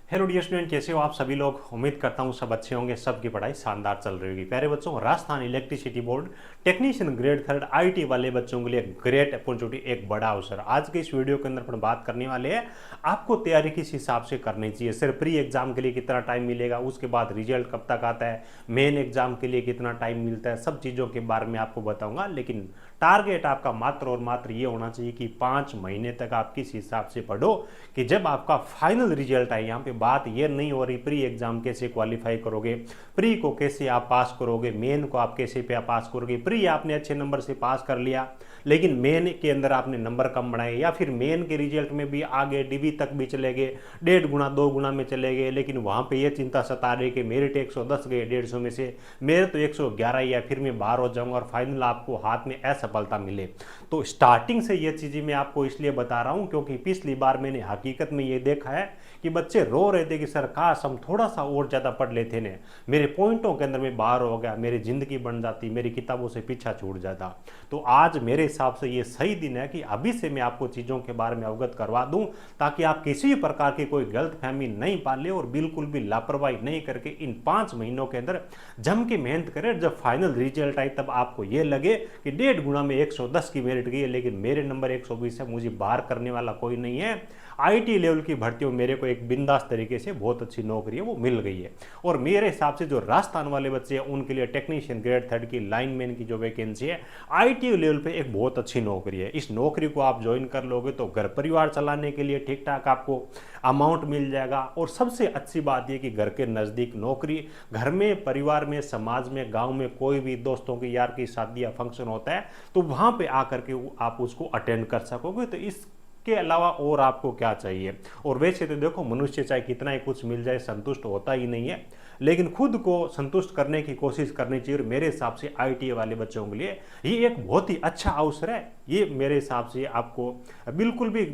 Hello dear student, कैसे हो आप सभी लोग। उम्मीद करता हूँ सब अच्छे होंगे, सबकी पढ़ाई शानदार चल रही होगी। प्यारे बच्चों, Rajasthan electricity board technician grade 3 IT वाले बच्चों के लिए ग्रेट अपॉर्चुनिटी, एक बड़ा अवसर। आज के इस वीडियो के अंदर अपन बात करने वाले हैं आपको तैयारी किस हिसाब से करनी चाहिए। सिर्फ प्री एग्जाम के लिए कितना टाइम मिलेगा, उसके बाद रिजल्ट कब तक आता है, मेन एग्जाम के लिए कितना टाइम मिलता है, सब चीज़ों के बारे में आपको बताऊंगा। लेकिन टारगेट आपका मात्र और मात्र ये होना चाहिए कि 5 महीने तक आप किस हिसाब से पढ़ो कि जब आपका फाइनल रिजल्ट आए। यहाँ पे बात ये नहीं हो रही प्री एग्जाम कैसे क्वालिफाई करोगे, प्री को कैसे आप पास करोगे, मेन को आप कैसे पे पास करोगे। प्री आपने अच्छे नंबर से पास कर लिया लेकिन मेन के अंदर आपने नंबर कम बनाए, या फिर मेन के रिजल्ट में भी आगे डीबी तक भी चले गए, 1.5 गुना 2 गुना में चले गए, लेकिन वहाँ पे ये चिंता सता रही कि मेरिट 110 गए 150 में से, मेरे तो 111 या फिर मैं बाहर हो जाऊंगा और फाइनल आपको हाथ में असफलता मिले। तो स्टार्टिंग से ये चीज़ें मैं आपको इसलिए बता रहा हूँ क्योंकि पिछली बार मैंने हकीकत में ये देखा है कि बच्चे रो रहे थे कि सर काश हम थोड़ा सा और ज़्यादा पढ़ लेते ने, मेरे पॉइंटों के अंदर मैं बाहर हो गया, मेरी ज़िंदगी बन जाती, मेरी किताबों से पीछा छूट जाता। तो आज मेरे हिसाब से ये सही दिन है कि अभी से मैं आपको चीज़ों के बारे में अवगत करवा दूं, ताकि आप किसी भी प्रकार की कोई गलतफहमी नहीं पाले और बिल्कुल भी लापरवाही नहीं करके इन 5 महीनों के अंदर जम के मेहनत करें। जब फाइनल रिजल्ट आए तब आपको ये लगे कि 1.5 गुना में 110 की मेरिट गई है, लेकिन मेरे नंबर 120 है, मुझे बाहर करने वाला कोई नहीं है। आईटी लेवल की भर्तियों मेरे को एक बिंदास तरीके से बहुत अच्छी नौकरी है वो मिल गई है। और मेरे हिसाब से जो राजस्थान वाले बच्चे हैं उनके लिए टेक्नीशियन ग्रेड 3 की लाइनमैन की जो वैकेंसी है आईटी लेवल पे एक बहुत अच्छी नौकरी है। इस नौकरी को आप ज्वाइन कर लोगे तो घर परिवार चलाने के लिए ठीक ठाक आपको अमाउंट मिल जाएगा। और सबसे अच्छी बात यह कि घर के नज़दीक नौकरी, घर में, परिवार में, समाज में, गांव में कोई भी दोस्तों की यार की शादी या फंक्शन होता है तो वहां पे आकर के आप उसको अटेंड कर सकोगे। तो इस के अलावा और आपको क्या चाहिए। और वैसे तो देखो, मनुष्य चाहे कितना ही कुछ मिल जाए संतुष्ट होता ही नहीं है, लेकिन खुद को संतुष्ट करने की कोशिश करनी चाहिए। और मेरे हिसाब से आईटी वाले बच्चों के लिए ये एक बहुत ही अच्छा अवसर है। ये मेरे हिसाब से आपको बिल्कुल भी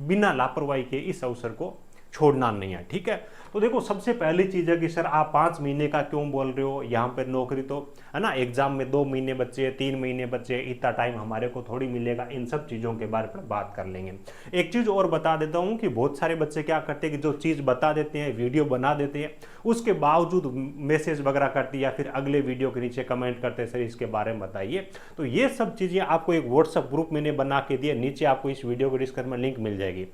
बिना लापरवाही के इस अवसर को छोड़ना नहीं है, ठीक है। तो देखो, सबसे पहली चीज़ है कि सर आप 5 महीने का क्यों बोल रहे हो, यहाँ पर नौकरी तो है ना, एग्जाम में 2 महीने बच्चे, 3 महीने बच्चे, इतना टाइम हमारे को थोड़ी मिलेगा। इन सब चीज़ों के बारे में बात कर लेंगे। एक चीज़ और बता देता हूँ कि बहुत सारे बच्चे क्या करते हैं कि जो चीज़ बता देते हैं, वीडियो बना देते हैं, उसके बावजूद मैसेज वगैरह करते हैं या फिर अगले वीडियो के नीचे कमेंट करते हैं सर इसके बारे में बताइए। तो ये सब चीज़ें आपको एक व्हाट्सअप ग्रुप मैंने बना के दिया, नीचे आपको इस वीडियो के डिस्क्रिप्शन में लिंक मिल जाएगी।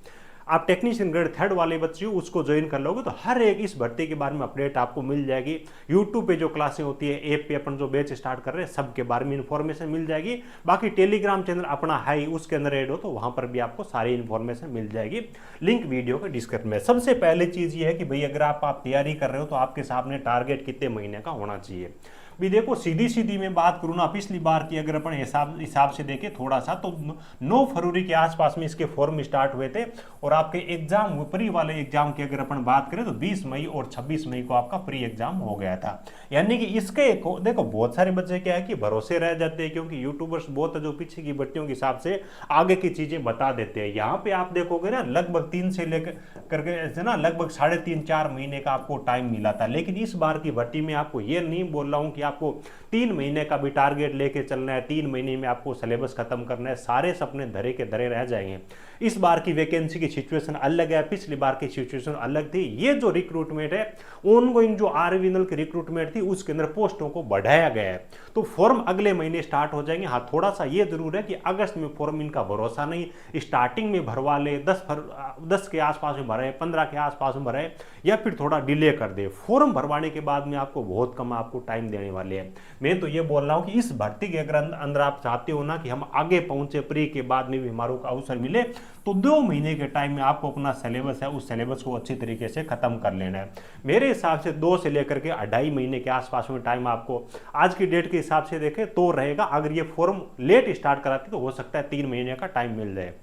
आप टेक्नीशियन ग्रेड 3 वाले बच्चे हो उसको ज्वाइन कर लोगे तो हर एक इस भर्ती के बारे में अपडेट आपको मिल जाएगी। यूट्यूब पे जो क्लासें होती है, ऐप पे अपन जो बैच स्टार्ट कर रहे हैं, सब के बारे में इन्फॉर्मेशन मिल जाएगी। बाकी टेलीग्राम चैनल अपना है उसके अंदर ऐड हो तो वहां पर भी आपको सारी इन्फॉर्मेशन मिल जाएगी, लिंक वीडियो के डिस्क्रिप्शन में। सबसे पहले चीज ये है कि भाई अगर आप तैयारी कर रहे हो तो आपके सामने टारगेट कितने महीने का होना चाहिए। भी देखो, सीधी सीधी मैं बात करूँ ना, पिछली बार की अगर अपन हिसाब से देखें थोड़ा सा, तो 9 फरवरी के आसपास में इसके फॉर्म स्टार्ट हुए थे। और आपके एग्जाम, प्री वाले एग्जाम की अगर अपन बात करें तो 20 मई और 26 मई को आपका प्री एग्जाम हो गया था। यानी कि इसके देखो, बहुत सारे बच्चे क्या है कि भरोसे रह जाते हैं क्योंकि यूट्यूबर्स बहुत जो पीछे की भर्तियों के हिसाब से आगे की चीजें बता देते हैं। यहाँ पे आप देखोगे ना, लगभग 3 से लेकर करके ना लगभग 3.5-4 महीने का आपको टाइम मिला था। लेकिन इस बार की भर्ती में आपको ये नहीं बोल रहा हूँ कि आपको 3 महीने का भी टारगेट लेके चलना है, 3 महीने में आपको सिलेबस खत्म करना है, सारे सपने धरे के धरे रह जाएंगे। इस बार की वैकेंसी की सिचुएशन अलग है, पिछली बार की सिचुएशन अलग थी। ये जो रिक्रूटमेंट है, ऑनगोइंग जो आरवीएनएल की रिक्रूटमेंट थी उसके अंदर पोस्टों को बढ़ाया गया है। तो फॉर्म अगले महीने स्टार्ट हो जाएंगे। हाँ, थोड़ा सा ये जरूर है कि अगस्त में फॉर्म इनका भरोसा नहीं, स्टार्टिंग में भरवा ले, 10 के आसपास में भरे, 15 के आसपास में भरे, या फिर थोड़ा डिले कर दे। फॉर्म भरवाने के बाद में आपको बहुत कम आपको टाइम देने वाले हैं। मैं तो ये बोल रहा हूं कि इस भर्ती के अंदर आप चाहते हो ना कि हम आगे पहुंचे, प्री के बाद में भी हमारे को अवसर मिले, तो 2 महीने के टाइम में आपको अपना सिलेबस है उस सिलेबस को अच्छी तरीके से खत्म कर लेना है। मेरे हिसाब से 2 से लेकर के 2.5 महीने के आसपास में टाइम आपको आज की डेट के हिसाब से देखें तो रहेगा। अगर ये फॉर्म लेट स्टार्ट कराते तो हो सकता है 3 महीने का टाइम मिल जाए।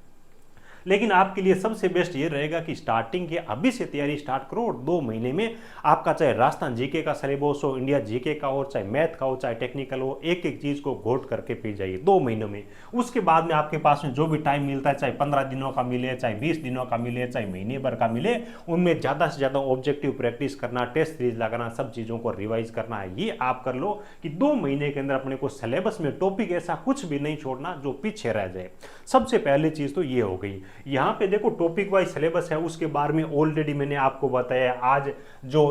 लेकिन आपके लिए सबसे बेस्ट ये रहेगा कि स्टार्टिंग के अभी से तैयारी स्टार्ट करो और 2 महीने में आपका चाहे राजस्थान जीके का सिलेबस हो, इंडिया जीके का हो, चाहे मैथ का हो, चाहे टेक्निकल हो, एक एक चीज को घोट करके पी जाइए 2 महीनों में। उसके बाद में आपके पास में जो भी टाइम मिलता है, चाहे 15 दिनों का मिले, चाहे 20 दिनों का मिले, चाहे महीने भर का मिले, उनमें ज्यादा से ज्यादा ऑब्जेक्टिव प्रैक्टिस करना, टेस्ट सीरीज लगाना, सब चीजों को रिवाइज करना है। ये आप कर लो कि 2 महीने के अंदर अपने को सिलेबस में टॉपिक ऐसा कुछ भी नहीं छोड़ना जो पीछे रह जाए। सबसे पहली चीज तो ये हो गई। यहाँ पे देखो टॉपिक वाइज सिलेबस है, उसके बारे में ऑलरेडी मैंने आपको बताया। आज जो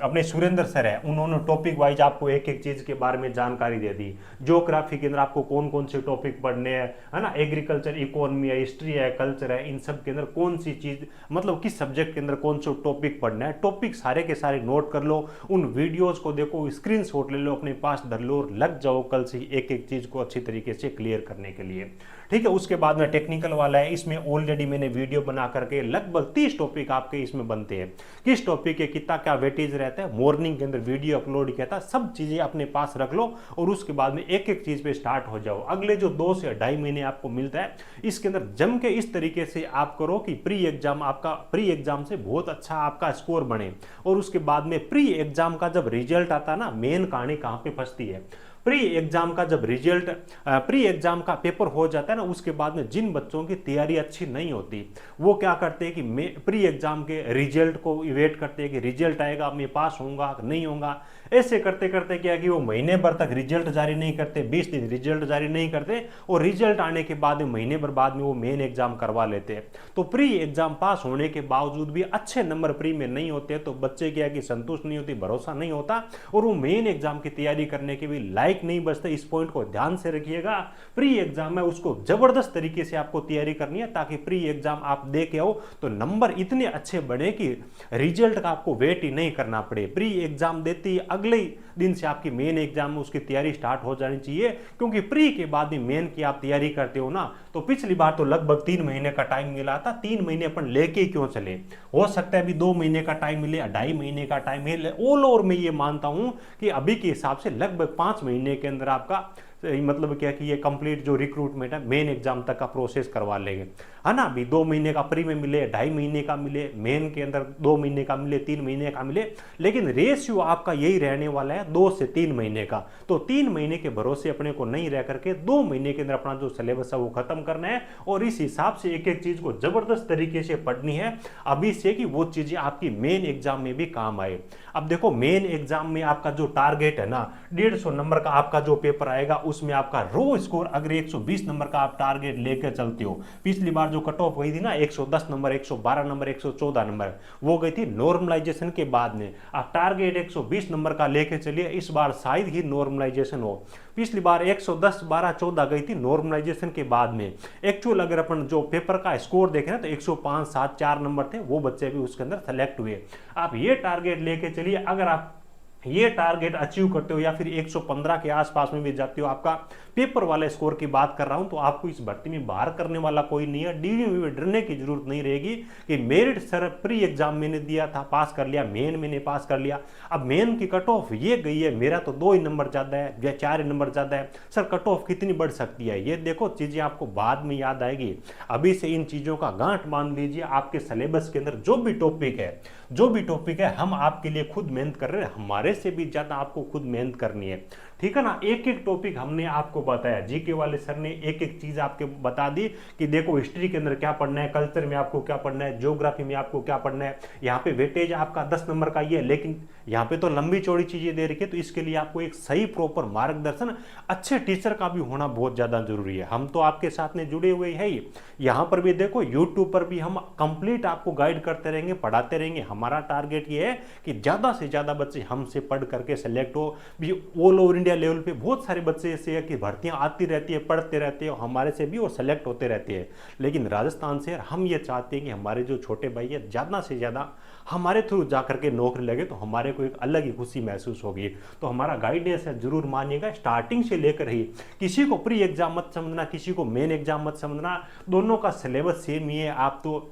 अपने सुरेंद्र सर है उन्होंने टॉपिक वाइज आपको एक एक चीज के बारे में जानकारी दे दी। ज्योग्राफी के अंदर आपको कौन कौन से टॉपिक पढ़ने हैं, है ना, एग्रीकल्चर, इकोनॉमी है, हिस्ट्री है, कल्चर है, इन सब के अंदर कौन सी चीज मतलब किस सब्जेक्ट के अंदर कौन सा टॉपिक पढ़ना है, टॉपिक सारे के सारे नोट कर लो, उन वीडियोस को देखो, स्क्रीनशॉट ले लो, अपने पास धर लो, लग जाओ कल से एक एक चीज को अच्छी तरीके से क्लियर करने के लिए। ठीक है, उसके बाद में टेक्निकल वाला है, इसमें ऑलरेडी मैंने वीडियो बना करके लगभग 30 टॉपिक आपके इसमें बनते हैं। किस टॉपिक के कितना क्या वेटेज रहता है, मॉर्निंग के अंदर वीडियो अपलोड किया था, सब चीजें अपने पास रख लो और उसके बाद में एक एक चीज पे स्टार्ट हो जाओ। अगले जो 2 से 2.5 महीने आपको मिलता है, इसके अंदर जम के इस तरीके से आप करो कि प्री एग्जाम से बहुत अच्छा आपका स्कोर बने। और उसके बाद में प्री एग्जाम का जब रिजल्ट आता है ना, मेन कहानी कहां पे फंसती है, प्री एग्जाम का जब रिजल्ट, प्री एग्जाम का पेपर हो जाता है ना, उसके बाद में जिन बच्चों की तैयारी अच्छी नहीं होती वो क्या करते हैं कि प्री एग्जाम के रिजल्ट को वेट करते हैं कि रिजल्ट आएगा, मैं पास होऊंगा नहीं होऊंगा। ऐसे करते करते क्या कि वो महीने भर तक रिजल्ट जारी नहीं करते, 20 दिन रिजल्ट जारी नहीं करते, और रिजल्ट आने के बाद महीने भर बाद में वो मेन एग्जाम करवा लेते हैं। तो प्री एग्जाम पास होने के बावजूद भी अच्छे नंबर प्री में नहीं होते, तो बच्चे क्या कि संतुष्ट नहीं होती, भरोसा नहीं होता, और वो मेन एग्जाम की तैयारी करने के भी लायक नहीं बचते। इस पॉइंट को ध्यान से रखिएगा। प्री एग्जाम में उसको जबरदस्त तरीके से आपको तैयारी करनी है, ताकि प्री एग्जाम आप दे के आओ तो नंबर इतने अच्छे बने कि रिजल्ट का आपको वेट ही नहीं करना पड़े। प्री एग्जाम देते ही अगले दिन से आपकी मेन एग्जाम में उसकी तैयारी स्टार्ट हो जानी चाहिए, क्योंकि प्री के बाद में मेन की आप तैयारी करते हो ना, तो पिछली बार तो लगभग 3 महीने का टाइम मिला था, 3 महीने अपन लेके क्यों चले, हो सकता है अभी 2 महीने का टाइम मिले, 2.5 महीने का टाइम मिले, ऑल ओवर में ये मानता हूं कि अभी के हिसाब से लगभग 5 महीने के अंदर आपका मतलब क्या कि ये कंप्लीट जो रिक्रूटमेंट है मेन एग्जाम तक का प्रोसेस करवा लेंगे, है ना। अभी 2 महीने का प्री में मिले, 2.5 महीने का मिले, मेन के अंदर 2 महीने का मिले, 3 महीने का मिले, लेकिन रेशियो आपका यही रहने वाला है 2 से 3 महीने का। तो 3 महीने के भरोसे अपने को नहीं रह करके 2 महीने के अंदर अपना जो सिलेबस है वो खत्म करना है, और इस हिसाब से एक एक चीज को जबरदस्त तरीके से पढ़नी है अभी से, कि वो चीजें आपकी मेन एग्जाम में भी काम आए। अब देखो मेन एग्जाम में आपका जो टारगेट है ना, 150 नंबर का आपका जो पेपर आएगा, उसमें आपका रो स्कोर अगर 120 नंबर का आप टारगेट लेकर चलते हो, पिछली बार जो कट ऑफ गई थी ना 110 नंबर, 112 नंबर, 114 नंबर, वो गई थी नॉर्मलाइजेशन के बाद में। आप टारगेट 120 नंबर का लेकर चलिए, इस बार शायद ही नॉर्मलाइजेशन हो। पिछली बार 110, 12, 14 गई थी नॉर्मलाइजेशन के बाद में। एक्चुअल अगर अपन जो पेपर का स्कोर देखें ना, तो 105, 7, 4 नंबर थे, वो बच्चे भी उसके अंदर सेलेक्ट हुए। आप ये टारगेट लेके चलिए, अगर आप ये टारगेट अचीव करते हो या फिर 115 के आसपास में भी जाते हो, आपका पेपर वाले स्कोर की बात कर रहा हूं, तो आपको इस भर्ती में बाहर करने वाला कोई नहीं है। डीवी में डरने की जरूरत नहीं रहेगी कि मेरिट सर प्री एग्जाम मैंने दिया था, पास कर लिया, मेन मैंने पास कर लिया, अब मेन की कट ऑफ ये गई है, मेरा तो 2 ही नंबर ज्यादा है या 4 ही नंबर ज्यादा है, सर कट ऑफ कितनी बढ़ सकती है। ये देखो चीजें आपको बाद में याद आएगी, अभी से इन चीजों का गांठ बांध लीजिए। आपके सिलेबस के अंदर जो भी टॉपिक है हम आपके लिए खुद मेहनत कर रहे हैं, हमारे से भी ज्यादा आपको खुद मेहनत करनी है, ठीक है ना। एक एक टॉपिक हमने आपको बताया, जीके वाले सर ने एक एक चीज आपके बता दी कि देखो हिस्ट्री के अंदर क्या पढ़ना है, कल्चर में आपको क्या पढ़ना है, ज्योग्राफी में आपको क्या पढ़ना है। यहाँ पे वेटेज आपका 10 नंबर का ही है, लेकिन यहाँ पे तो लंबी चौड़ी चीजें दे रखी है, तो इसके लिए आपको एक सही प्रॉपर मार्गदर्शन अच्छे टीचर का भी होना बहुत ज्यादा जरूरी है। हम तो आपके साथ में जुड़े हुए हैं ही, यहाँ पर भी देखो यूट्यूब पर भी हम कंप्लीट आपको गाइड करते रहेंगे, पढ़ाते रहेंगे। हमारा टारगेट ये है कि ज्यादा से ज्यादा बच्चे हमसे पढ़ करके सेलेक्ट हो। भी ऑल ओवर इंडिया लेवल पे बहुत सारे बच्चे ऐसे है कि भर्तियां आती रहती है, पढ़ते रहते हैं हमारे से भी और सेलेक्ट होते रहते हैं, लेकिन राजस्थान से हम ये चाहते हैं कि हमारे जो छोटे भाई है ज्यादा से ज्यादा हमारे थ्रू जाकर के नौकरी लगे, तो हमारे को एक अलग ही खुशी महसूस होगी। तो हमारा गाइडेंस है जरूर मानिएगा, स्टार्टिंग से लेकर ही। किसी को प्री एग्जाम मत समझना, किसी को मेन एग्जाम मत समझना, दोनों का सिलेबस सेम ही है। आप तो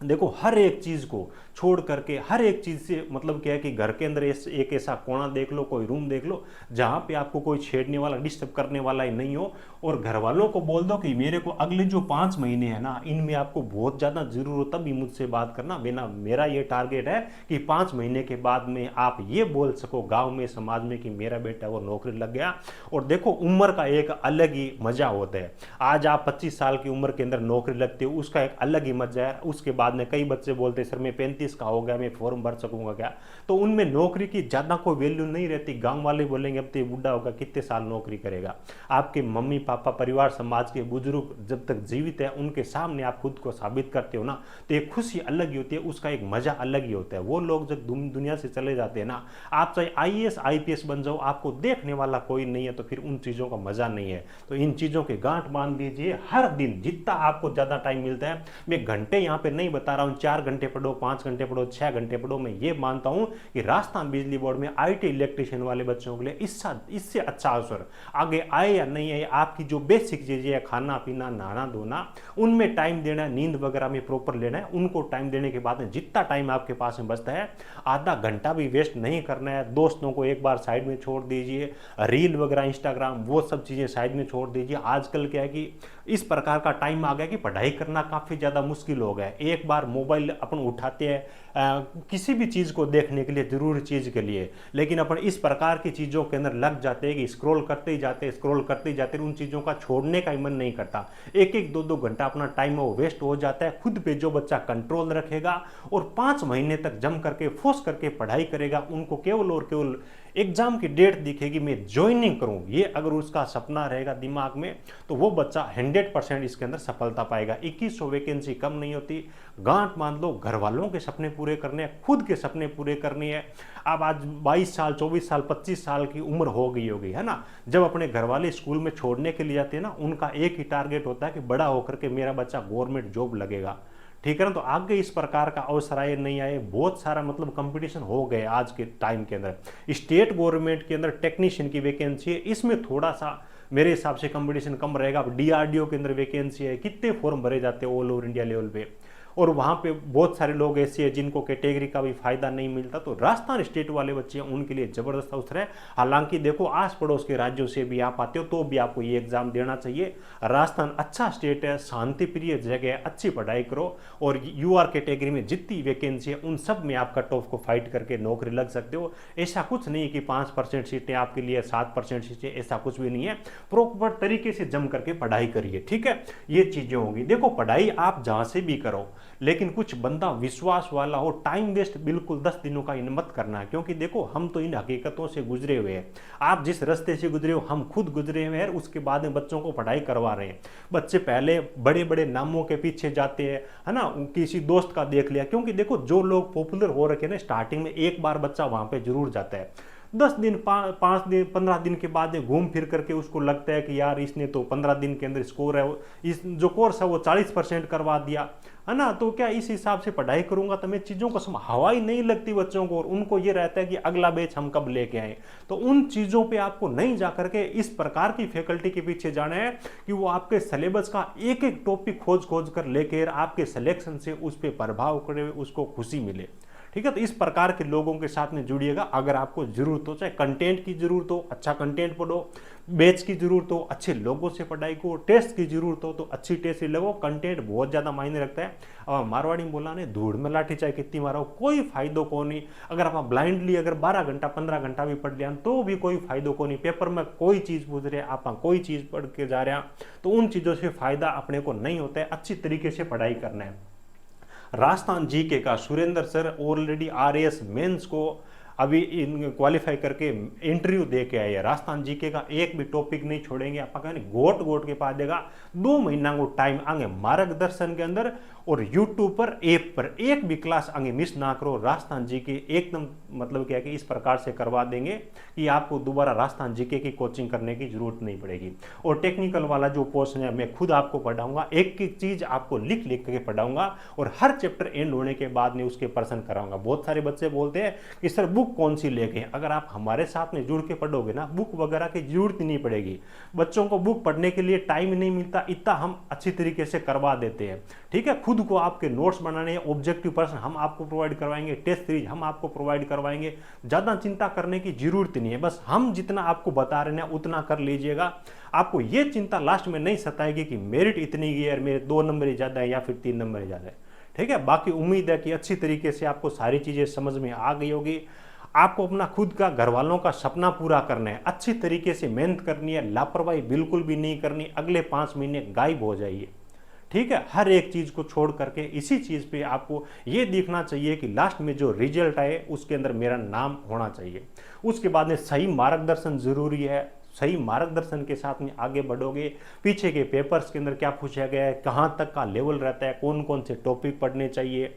देखो हर एक चीज को छोड़ करके, हर एक चीज से मतलब क्या है कि घर के अंदर एक ऐसा कोना देख लो, कोई रूम देख लो जहां पे आपको कोई छेड़ने वाला, डिस्टर्ब करने वाला ही नहीं हो, और घर वालों को बोल दो कि मेरे को अगले जो 5 महीने है ना, इनमें आपको बहुत ज्यादा जरूरत, तभी मुझसे बात करना। बिना मेरा ये टारगेट है कि 5 महीने के बाद में आप ये बोल सको गाँव में, समाज में कि मेरा बेटा वो नौकरी लग गया। और देखो उम्र का एक अलग ही मजा होता है। आज आप 25 साल की उम्र के अंदर नौकरी लगती हो, उसका एक अलग ही मजा है। उसके बाद बाद में कई बच्चे बोलते सर मैं 35 का हो गया, मैं फॉर्म भर सकूंगा क्या? तो उनमें नौकरी की ज़्यादा कोई वैल्यू नहीं रहती। गांव वाले बोलेंगे अब तो ये बूढ़ा होगा, कितने साल नौकरी करेगा। आपके मम्मी पापा, परिवार, समाज के बुजुर्ग जब तक जीवित है उनके सामने आप खुद को साबित करते हो ना, तो एक खुशी अलग ही होती है, उसका एक मजा अलग ही होता है। वो लोग जब दुनिया से चले जाते हैं ना, आप चाहे IAS IPS बन जाओ, आपको देखने वाला कोई नहीं है, तो फिर उन चीज़ों का मजा नहीं है। तो इन चीज़ों के गांठ बांध दीजिए। हर दिन जितना आपको ज़्यादा टाइम मिलता है, मैं घंटे यहाँ पे नहीं बता रहा हूँ 4 घंटे पढ़ो, 5 घंटे पढ़ो, 6 घंटे पढ़ो, मैं ये मानता हूँ कि राजस्थान बिजली बोर्ड में IT इलेक्ट्रिशियन वाले बच्चों के लिए इससे अच्छा अवसर आगे आए या नहीं आए, आपकी जो बेसिक चीज़ें है, खाना पीना, नहाना धोना, उनमें टाइम देना है, नींद वगैरह में प्रॉपर लेना है, उनको टाइम देने के बाद में जितना टाइम आपके पास में बचता है, आधा घंटा भी वेस्ट नहीं करना है। दोस्तों को एक बार साइड में छोड़ दीजिए, रील वगैरह, इंस्टाग्राम, वो सब चीज़ें साइड में छोड़ दीजिए। आजकल क्या है कि इस प्रकार का टाइम आ गया कि पढ़ाई करना काफ़ी ज़्यादा मुश्किल हो गया है। एक बार मोबाइल अपन उठाते हैं किसी भी चीज़ को देखने के लिए, ज़रूरी चीज़ के लिए, लेकिन अपन इस प्रकार की चीज़ों के अंदर लग जाते हैं कि स्क्रॉल करते ही जाते हैं, स्क्रॉल करते ही जाते हैं, उन चीज़ों का छोड़ने का ही मन नहीं करता। एक एक 2 घंटा अपना टाइम वो वेस्ट हो जाता है। खुद पे जो बच्चा कंट्रोल रखेगा और 5 महीने तक जम करके फोर्स करके पढ़ाई करेगा, उनको केवल और केवल एग्जाम की डेट दिखेगी, मैं ज्वाइनिंग करूं, ये अगर उसका सपना रहेगा दिमाग में, तो वो बच्चा 100% इसके अंदर सफलता पाएगा। 2100 वैकेंसी कम नहीं होती। गांठ मान लो, घर वालों के सपने पूरे करने हैं, खुद के सपने पूरे करने हैं। अब आज 22 साल, 24 साल, 25 साल की उम्र हो गई होगी, है ना, जब अपने घर वाले स्कूल में छोड़ने के लिए जाते हैं ना, उनका एक ही टारगेट होता है कि बड़ा होकर के मेरा बच्चा गवर्नमेंट जॉब लगेगा। ठीक है ना। तो आगे इस प्रकार का अवसर आए नहीं आए, बहुत सारा मतलब कंपटीशन हो गए आज के टाइम के अंदर। स्टेट गवर्नमेंट के अंदर टेक्नीशियन की वैकेंसी है, इसमें थोड़ा सा मेरे हिसाब से कंपटीशन कम रहेगा। अब DRDO के अंदर वैकेंसी है, कितने फॉर्म भरे जाते हैं ऑल ओवर इंडिया लेवल पे, और वहाँ पे बहुत सारे लोग ऐसे हैं जिनको कैटेगरी का भी फायदा नहीं मिलता। तो राजस्थान स्टेट वाले बच्चे हैं, उनके लिए जबरदस्त अवसर है। हालांकि देखो, आस पड़ोस के राज्यों से भी आप आते हो तो भी आपको ये एग्जाम देना चाहिए। राजस्थान अच्छा स्टेट है, शांति प्रिय जगह है, अच्छी पढ़ाई करो, और UR कैटेगरी में जितनी वैकेंसी है उन सब में आप कट ऑफ को फाइट करके नौकरी लग सकते हो। ऐसा कुछ नहीं कि 5% सीटें आपके लिए, 7% सीटें, ऐसा कुछ भी नहीं है। प्रॉपर तरीके से जम करके पढ़ाई करिए, ठीक है। ये चीजें होंगी। देखो, पढ़ाई आप जहां से भी करो, लेकिन कुछ बंदा विश्वास वाला हो। टाइम वेस्ट बिल्कुल 10 दिनों का इन मत करना है, क्योंकि देखो हम तो इन हकीकतों से गुजरे हुए हैं। आप जिस रास्ते से गुजरे हो, हम खुद गुजरे हुए हैं। उसके बाद में बच्चों को पढ़ाई करवा रहे हैं। बच्चे पहले बड़े बड़े नामों के पीछे जाते हैं, है ना, किसी दोस्त का देख लिया, क्योंकि देखो जो लोग पॉपुलर हो रखे ना, स्टार्टिंग में एक बार बच्चा वहां पे जरूर जाता है। 10 दिन, 5 दिन, 15 दिन के बाद घूम फिर करके उसको लगता है कि यार इसने तो 15 दिन के अंदर स्कोर है, इस जो कोर्स है वो 40% करवा दिया, है ना। तो क्या इस हिसाब से पढ़ाई करूंगा तो मैं चीज़ों को हवा ही नहीं लगती बच्चों को, और उनको ये रहता है कि अगला बैच हम कब लेके आए। तो उन चीज़ों पे आपको नहीं जा करके इस प्रकार की फैकल्टी के पीछे जाना है कि वो आपके सिलेबस का एक एक टॉपिक खोज खोज कर लेकर आपके सिलेक्शन से उस पर प्रभाव करे, उसको खुशी मिले, ठीक है। तो इस प्रकार के लोगों के साथ में जुड़िएगा। अगर आपको जरूरत हो, चाहे कंटेंट की जरूरत हो, अच्छा कंटेंट पढ़ो, बैच की जरूरत हो, अच्छे लोगों से पढ़ाई को, टेस्ट की जरूरत हो तो अच्छी टेस्ट लगो। कंटेंट बहुत ज़्यादा मायने रखता है। अब मारवाड़ी में बोला ने, धूड़ में लाठी चाहे कितनी मारो, कोई फायदो को नहीं। अगर आप ब्लाइंडली अगर 12 घंटा 15 घंटा भी पढ़ लिया तो भी कोई फायदो को नहीं। पेपर में कोई चीज़ पूछ रहे, आप कोई चीज़ पढ़ के जा रहे हैं, तो उन चीज़ों से फायदा अपने को नहीं होता है। अच्छी तरीके से पढ़ाई करना है। राजस्थान जीके का Surendra sir already RAS mains को अभी इन क्वालिफाई करके इंटरव्यू दे के आए हैं। राजस्थान जीके का एक भी टॉपिक नहीं छोड़ेंगे। आप कहने गोट गोट के पास देगा 2 महीना को टाइम आगे मार्गदर्शन के अंदर, और यूट्यूब पर ऐप पर एक भी क्लास आगे मिस ना करो। राजस्थान जीके एकदम मतलब क्या है कि इस प्रकार से करवा देंगे कि आपको दोबारा राजस्थान जीके की कोचिंग करने की जरूरत नहीं पड़ेगी। और टेक्निकल वाला जो पोर्शन है मैं खुद आपको पढ़ाऊंगा, एक एक चीज आपको लिख लिख के पढ़ाऊंगा, और हर चैप्टर एंड होने के बाद में उसके प्रश्न कराऊंगा। बहुत सारे बच्चे बोलते हैं कि सर बुक कौन सी लेके, अगर आप हमारे साथ में जुड़ के पढ़ोगे ना, बुक वगैरह की जरूरत ही नहीं पड़ेगी। बच्चों को बुक पढ़ने के लिए टाइम नहीं मिलता, इतना हम अच्छी तरीके से करवा देते हैं, ठीक है। खुद को आपके नोट्स बनाने, ऑब्जेक्टिव प्रश्न हम आपको प्रोवाइड करवाएंगे, टेस्ट सीरीज हम आपको प्रोवाइड करवाएंगे। ज्यादा चिंता करने की जरूरत नहीं है, बस हम जितना आपको बता रहे हैं उतना कर लीजिएगा। आपको ये चिंता लास्ट में नहीं सताएगी कि मेरिट इतनी गई है, मेरे 2 नंबर ही ज्यादा है या फिर 3 नंबर ही ज्यादा है, ठीक है। बाकी उम्मीद है कि अच्छी तरीके से आपको सारी चीजें समझ में आ गई होगी। आपको अपना खुद का, घर वालों का सपना पूरा करना है, अच्छी तरीके से मेहनत करनी है, लापरवाही बिल्कुल भी नहीं करनी। अगले 5 महीने गायब हो जाइए, ठीक है, हर एक चीज़ को छोड़ करके इसी चीज़ पे आपको ये देखना चाहिए कि लास्ट में जो रिजल्ट आए उसके अंदर मेरा नाम होना चाहिए। उसके बाद में सही मार्गदर्शन ज़रूरी है, सही मार्गदर्शन के साथ में आगे बढ़ोगे। पीछे के पेपर्स के अंदर क्या पूछा गया है, कहाँ तक का लेवल रहता है, कौन कौन से टॉपिक पढ़ने चाहिए,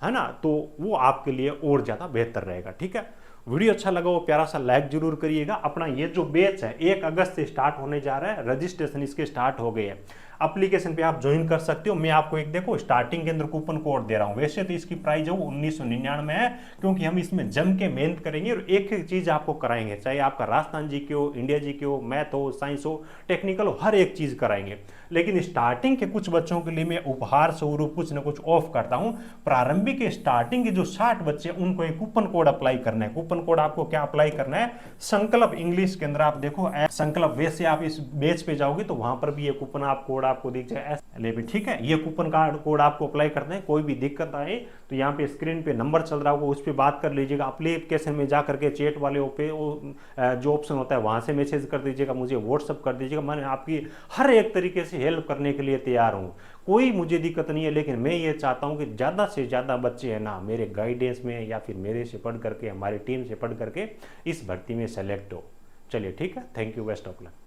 है ना, तो वो आपके लिए और ज़्यादा बेहतर रहेगा। ठीक है, वीडियो अच्छा लगा वो प्यारा सा लाइक जरूर करिएगा। अपना ये जो बैच है 1 अगस्त से स्टार्ट होने जा रहा है, रजिस्ट्रेशन इसके स्टार्ट हो गए हैं। एप्लीकेशन पे आप ज्वाइन कर सकते हो। मैं आपको एक देखो स्टार्टिंग के अंदर कूपन कोड दे रहा हूँ। वैसे तो इसकी प्राइस है वो 1999 है, क्योंकि हम इसमें जम के मेहनत करेंगे और एक एक चीज़ आपको कराएंगे, चाहे आपका राजस्थान जी के हो, इंडिया जी के हो, मैथ हो, साइंस हो, टेक्निकल हो, हर एक चीज़ कराएंगे। लेकिन स्टार्टिंग के कुछ बच्चों के लिए मैं उपहार स्वरूप कुछ ना कुछ ऑफ करता हूँ। प्रारंभिक के स्टार्टिंग के जो 60 बच्चे उनको एक कूपन कोड अप्लाई करना है। कूपन कोड आपको क्या अप्लाई करना है, संकल्प इंग्लिश के अंदर आप देखो संकल्प, वैसे आप इस बेच पे जाओगे तो वहां पर भी ये कूपन आप कोड आपको दिख जाए S11। ठीक है, ये कूपन कोड आपको अप्लाई करना है। कोई भी दिक्कत आए तो यहाँ पे स्क्रीन पे नंबर चल रहा होगा, उस पर बात कर लीजिएगा। एप्लीकेशन में जा करके चैट वाले पे जो ऑप्शन होता है वहां से मैसेज कर दीजिएगा, मुझे व्हाट्सअप कर दीजिएगा। मैं आपकी हर एक तरीके से हेल्प करने के लिए तैयार हूँ, कोई मुझे दिक्कत नहीं है। लेकिन मैं ये चाहता हूँ कि ज़्यादा से ज़्यादा बच्चे हैं ना मेरे गाइडेंस में या फिर मेरे से पढ़ करके, हमारी टीम से पढ़ करके इस भर्ती में सेलेक्ट हो। चलिए ठीक है, thank you, best of luck.